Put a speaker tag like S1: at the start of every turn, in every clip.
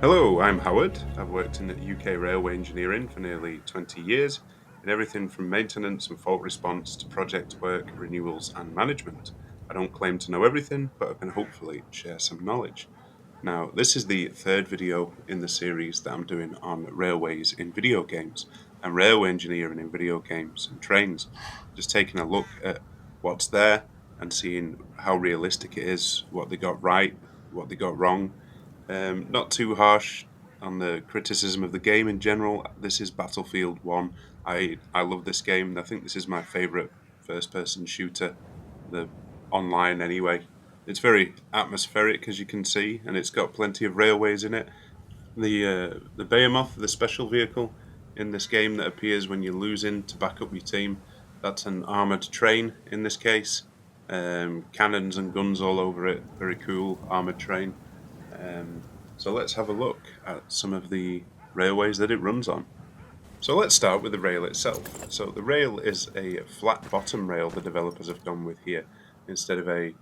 S1: Hello, I'm Howard. I've worked in UK railway engineering for nearly 20 years in everything from maintenance and fault response to project work, renewals, and management. I don't claim to know everything, but I can hopefully share some knowledge. Now, this is the third video in the series that I'm doing on railways in video games and railway engineering in video games and trains. Just taking a look at what's there and seeing how realistic it is, what they got right, what they got wrong. Not too harsh on the criticism of the game in general. This is Battlefield 1. I love this game. I think this is my favourite first person shooter, the online anyway. It's very atmospheric, as you can see, and it's got plenty of railways in it. The Behemoth, the special vehicle in this game that appears when you're losing to back up your team, that's an armoured train in this case. Cannons and guns all over it. Very cool armoured train. So let's have a look at some of the railways that it runs on. So let's start with the rail itself. So the rail is a flat bottom rail the developers have gone with here instead of a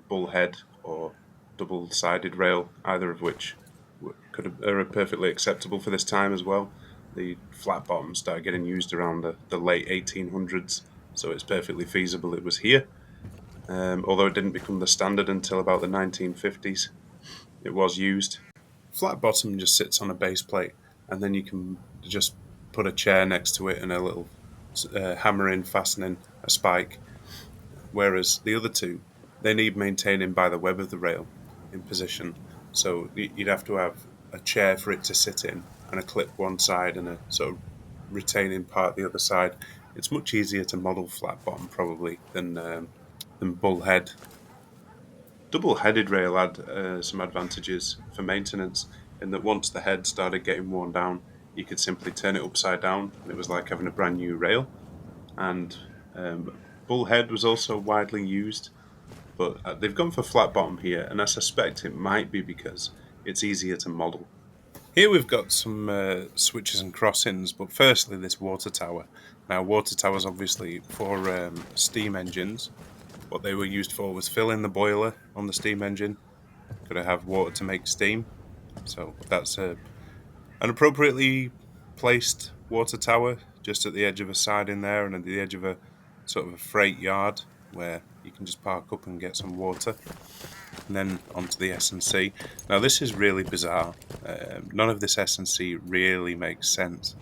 S1: bullhead or double-sided rail, either of which are perfectly acceptable for this time as well. The flat bottoms started getting used around the late 1800s, so it's perfectly feasible it was here. Although it didn't become the standard until about the 1950s, it was used. Flat bottom just sits on a base plate, and then you can just put a chair next to it and a little hammering, fastening, a spike. Whereas the other two, they need maintaining by the web of the rail in position. So you'd have to have a chair for it to sit in and a clip one side and a sort of retaining part the other side. It's much easier to model flat bottom probably than bullhead. Double-headed rail had some advantages for maintenance in that once the head started getting worn down, you could simply turn it upside down, and it was like having a brand new rail. And bullhead was also widely used, but they've gone for flat bottom here, and I suspect it might be because it's easier to model. Here we've got some switches and crossings, but firstly this water tower. Now water towers obviously for steam engines. What they were used for was filling the boiler on the steam engine. Got to have water to make steam. So that's an appropriately placed water tower just at the edge of a siding there and at the edge of a sort of a freight yard where you can just park up and get some water. And then onto the S&C. Now this is really bizarre. None of this S&C really makes sense.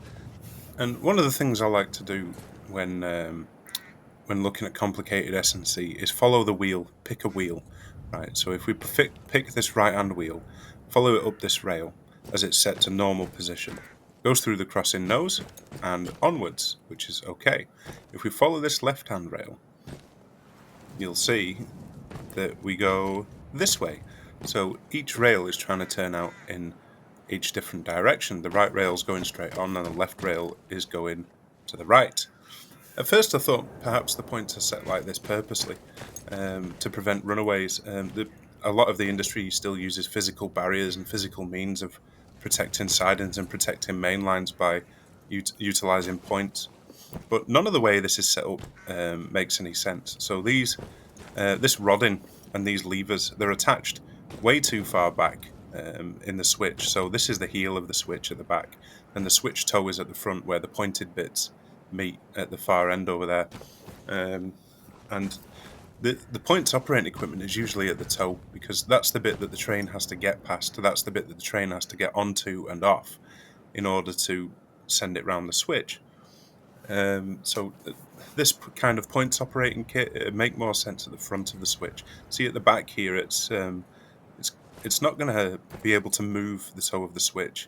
S1: And one of the things I like to do when looking at complicated S&C is follow the wheel, pick a wheel, right? So if we pick this right-hand wheel, follow it up this rail as it's set to normal position, goes through the crossing nose and onwards, which is okay. If we follow this left-hand rail, you'll see that we go this way. So each rail is trying to turn out in each different direction. The right rail is going straight on and the left rail is going to the right. At first I thought perhaps the points are set like this purposely to prevent runaways. A lot of the industry still uses physical barriers and physical means of protecting sidings and protecting main lines by utilising points. But none of the way this is set up makes any sense. So this rodding and these levers, they're attached way too far back in the switch. So this is the heel of the switch at the back, and the switch toe is at the front where the pointed bits meet at the far end over there. And the points operating equipment is usually at the toe because that's the bit that the train has to get past. That's the bit that the train has to get onto and off in order to send it round the switch. So this kind of points operating kit make more sense at the front of the switch. See at the back here, it's not going to be able to move the toe of the switch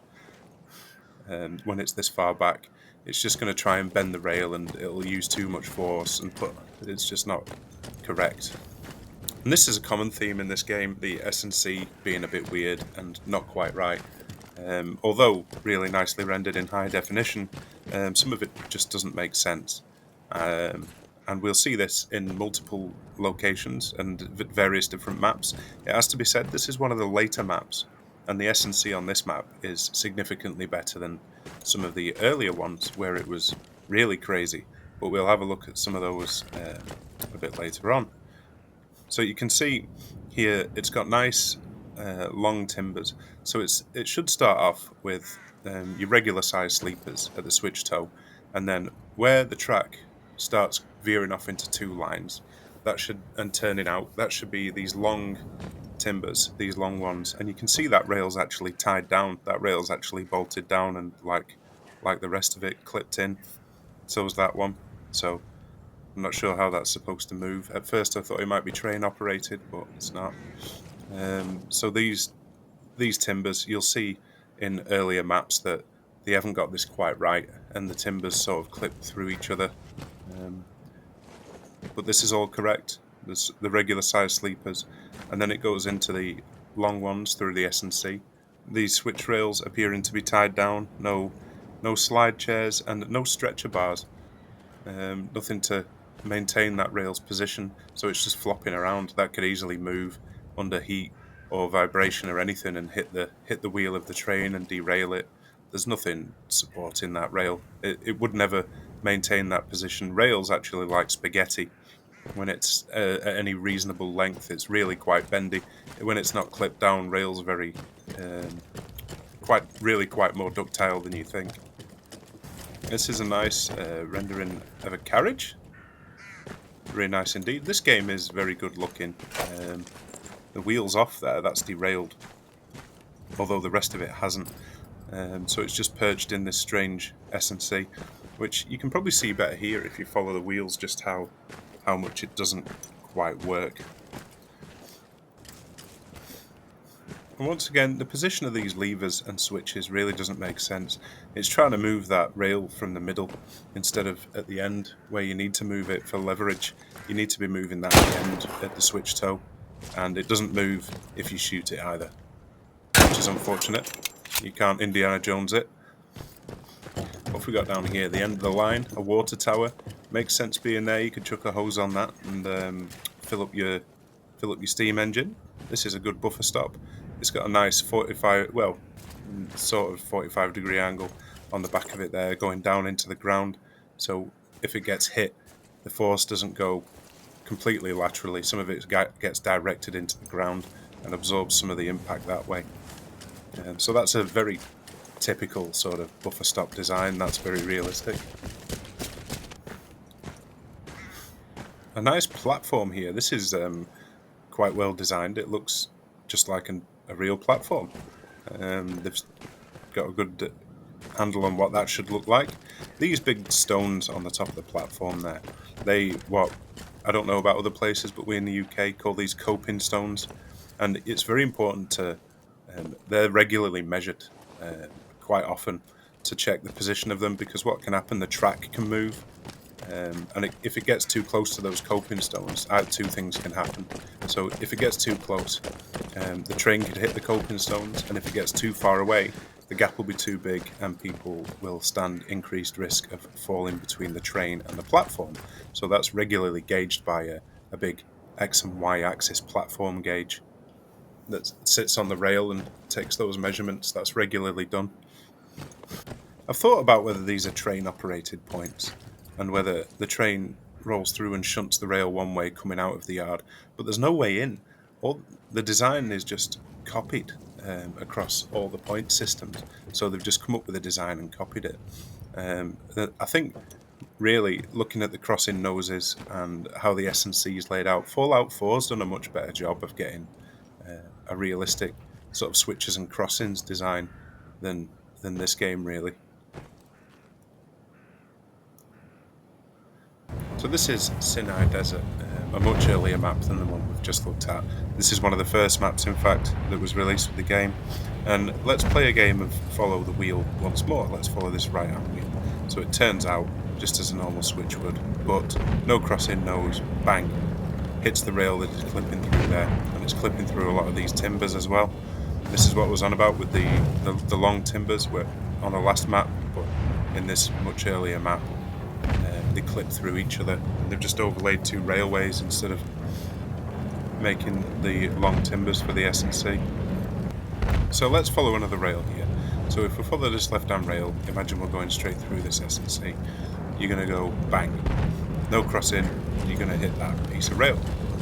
S1: when it's this far back. It's just going to try and bend the rail, and it'll use too much force, and it's just not correct. And this is a common theme in this game: the S&C being a bit weird and not quite right. Although really nicely rendered in high definition, some of it just doesn't make sense. And we'll see this in multiple locations and various different maps. It has to be said, this is one of the later maps, and the S&C on this map is significantly better than some of the earlier ones where it was really crazy. But we'll have a look at some of those a bit later on. So you can see here it's got nice long timbers. So it should start off with your regular size sleepers at the switch toe, and then where the track starts veering off into two lines, and turning out, that should be these long timbers, these long ones, and you can see that rail's actually tied down. That rail's actually bolted down, and like the rest of it, clipped in. So is that one. So I'm not sure how that's supposed to move. At first, I thought it might be train operated, but it's not. So these timbers, you'll see in earlier maps that they haven't got this quite right, and the timbers sort of clip through each other. But this is all correct. There's the regular size sleepers, and then it goes into the long ones through the S&C. These switch rails appearing to be tied down. No slide chairs and no stretcher bars. Nothing to maintain that rail's position, so it's just flopping around. That could easily move under heat or vibration or anything and hit the wheel of the train and derail it. There's nothing supporting that rail. It would never maintain that position. Rails actually like spaghetti. When it's at any reasonable length, it's really quite bendy. When it's not clipped down, rails are very quite more ductile than you think. This is a nice rendering of a carriage. Very nice indeed. This game is very good looking. The wheel's off there, that's derailed. Although the rest of it hasn't. So it's just perched in this strange S&C, which you can probably see better here if you follow the wheels, just how much it doesn't quite work. And once again, the position of these levers and switches really doesn't make sense. It's trying to move that rail from the middle instead of at the end where you need to move it for leverage. You need to be moving that at the end at the switch toe, and it doesn't move if you shoot it either, which is unfortunate. You can't Indiana Jones it. What have we got down here? The end of the line, a water tower. Makes sense being there. You could chuck a hose on that and fill up your steam engine. This is a good buffer stop. It's got a nice 45 degree angle on the back of it there, going down into the ground. So if it gets hit, the force doesn't go completely laterally. Some of it gets directed into the ground and absorbs some of the impact that way. So that's a very typical sort of buffer stop design. That's very realistic. A nice platform here. This is quite well designed. It looks just like a real platform. They've got a good handle on what that should look like. These big stones on the top of the platform there, I don't know about other places, but we in the UK call these coping stones, and it's very important to they're regularly measured quite often to check the position of them, because what can happen, the track can move, and if it gets too close to those coping stones, two things can happen. So if it gets too close, the train could hit the coping stones, and if it gets too far away, the gap will be too big and people will stand increased risk of falling between the train and the platform. So that's regularly gauged by a big X and Y axis platform gauge that sits on the rail and takes those measurements. That's regularly done. I've thought about whether these are train operated points and whether the train rolls through and shunts the rail one way coming out of the yard, but there's no way in. The design is just copied across all the point systems, so they've just come up with a design and copied it. I think really looking at the crossing noses and how the S&C is laid out, Fallout 4's done a much better job of getting a realistic sort of switches and crossings design than this game really. So this is Sinai Desert, a much earlier map than the one we've just looked at. This is one of the first maps, in fact, that was released with the game. And let's play a game of follow the wheel once more. Let's follow this right-hand wheel. So it turns out just as a normal switch would, but no crossing nose, bang, hits the rail that is clipping through there, and it's clipping through a lot of these timbers as well. This is what was on about with the long timbers were on the last map, but in this much earlier map, they clip through each other. They've just overlaid two railways instead of making the long timbers for the S&C. So let's follow another rail here. So if we follow this left-hand rail, imagine we're going straight through this S&C. You're going to go bang, no crossing, you're going to hit that piece of rail.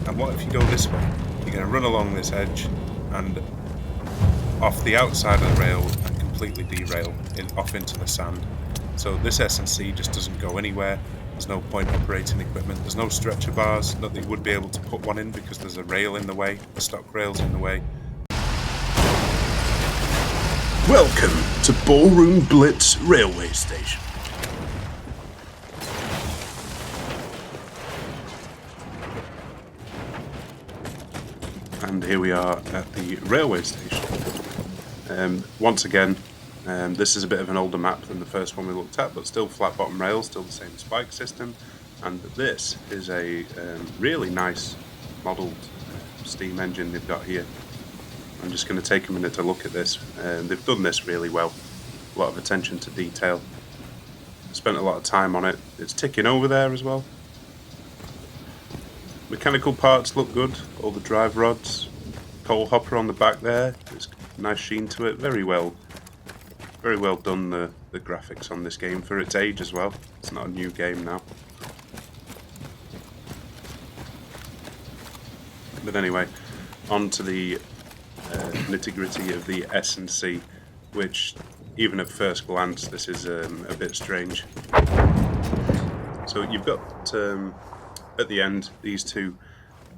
S1: And what if you go this way? You're going to run along this edge, and off the outside of the rail and completely derail off into the sand. So this S&C just doesn't go anywhere. There's no point operating equipment. There's no stretcher bars. Not that you would be able to put one in because there's a rail in the way. The stock rail's in the way.
S2: Welcome to Ballroom Blitz Railway Station.
S1: And here we are at the railway station. Once again, this is a bit of an older map than the first one we looked at, but still flat bottom rails, still the same spike system. And this is a really nice modelled steam engine they've got here. I'm just going to take a minute to look at this. They've done this really well. A lot of attention to detail. Spent a lot of time on it. It's ticking over there as well. Mechanical parts look good. All the drive rods, coal hopper on the back there. It's a nice sheen to it. Very well done. The graphics on this game for its age as well. It's not a new game now. But anyway, on to the nitty-gritty of the S&C, which even at first glance this is a bit strange. So you've got at the end these two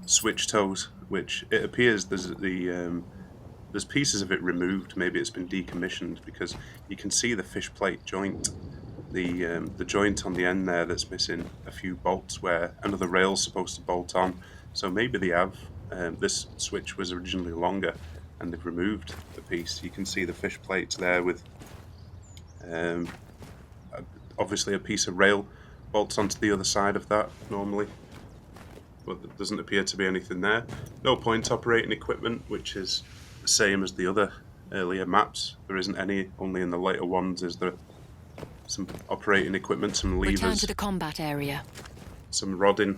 S1: switch toes, which it appears there's pieces of it removed. Maybe it's been decommissioned, because you can see the fish plate joint, the joint on the end there that's missing a few bolts where another rail's supposed to bolt on. So maybe they have. This switch was originally longer, and they've removed the piece. You can see the fish plates there with obviously a piece of rail bolts onto the other side of that normally, but there doesn't appear to be anything there. No point operating equipment, which is the same as the other earlier maps. There isn't any. Only in the later ones is there some operating equipment, some levers.
S3: Return to the combat area.
S1: Some rodding.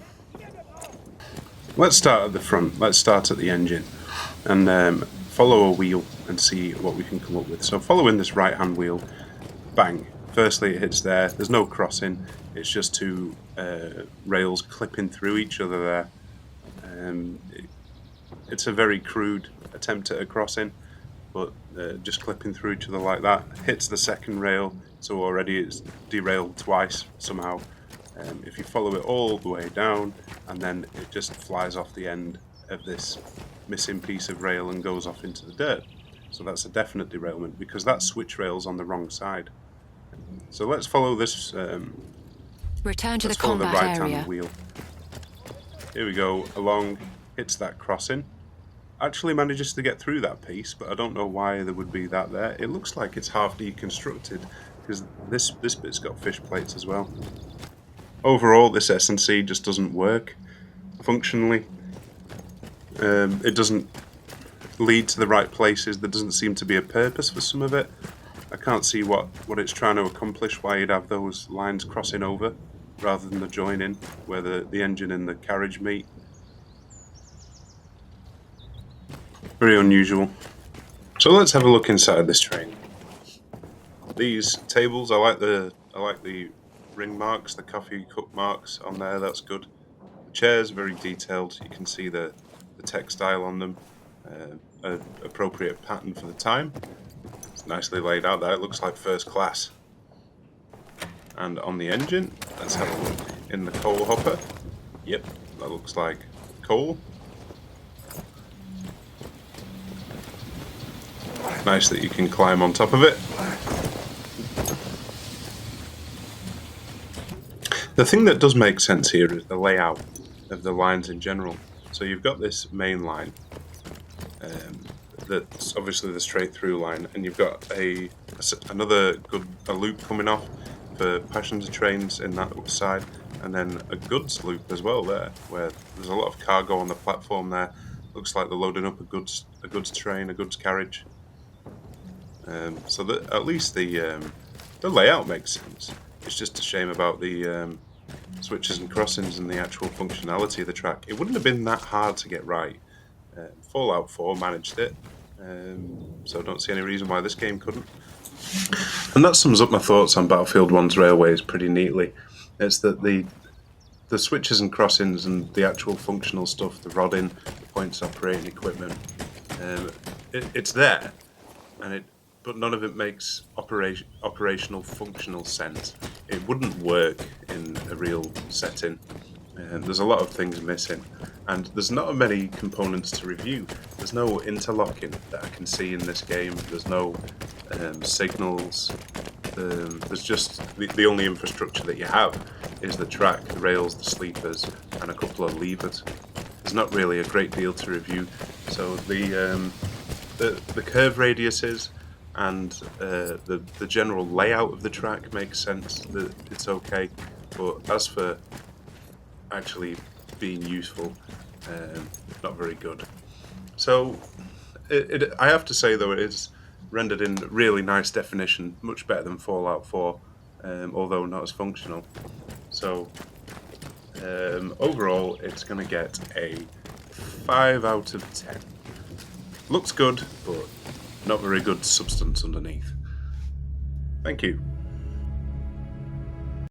S1: Let's start at the front. Let's start at the engine and follow a wheel and see what we can come up with. So following this right-hand wheel, bang. Firstly, it hits there. There's no crossing. It's just two rails clipping through each other there. It's a very crude attempt at a crossing, but just clipping through each other like that. Hits the second rail, so already it's derailed twice somehow. If you follow it all the way down, and then it just flies off the end of this missing piece of rail and goes off into the dirt. So that's a definite derailment, because that switch rail's on the wrong side. So let's follow this.
S3: Return to the
S1: follow
S3: combat
S1: the right-hand
S3: area.
S1: wheel. Here we go, along, hits that crossing. Actually manages to get through that piece, but I don't know why there would be that there. It looks like it's half deconstructed, because this bit's got fish plates as well. Overall, this S&C just doesn't work functionally. It doesn't lead to the right places. There doesn't seem to be a purpose for some of it. I can't see what it's trying to accomplish, why you'd have those lines crossing over rather than the joining where the engine and the carriage meet. Very unusual. So let's have a look inside this train. These tables, I like the ring marks, the coffee cup marks on there. That's good. The chairs very detailed. You can see the textile on them. An appropriate pattern for the time. It's nicely laid out there. It looks like first class. And on the engine, let's have a look in the coal hopper. Yep, that looks like coal. Nice that you can climb on top of it. The thing that does make sense here is the layout of the lines in general. So you've got this main line that's obviously the straight through line, and you've got another loop coming off for passenger trains in that side, and then a goods loop as well there, where there's a lot of cargo on the platform there. Looks like they're loading up a goods train, a goods carriage. So that at least the layout makes sense. It's just a shame about the switches and crossings and the actual functionality of the track. It wouldn't have been that hard to get right. Fallout 4 managed it, so I don't see any reason why this game couldn't. And that sums up my thoughts on Battlefield 1's Railways pretty neatly. It's that the switches and crossings and the actual functional stuff, the rodding, the points operating equipment, it's there. but none of it makes operational functional sense. It wouldn't work in a real setting. There's a lot of things missing, and there's not many components to review. There's no interlocking that I can see in this game. There's no signals. There's just the only infrastructure that you have is the track, the rails, the sleepers, and a couple of levers. There's not really a great deal to review. So the curve radiuses and the general layout of the track makes sense. That it's okay, but as for actually being useful, not very good. So I have to say though, it is rendered in really nice definition, much better than Fallout 4, although not as functional. So overall, it's going to get a 5 out of 10. Looks good, but not very good substance underneath. Thank you.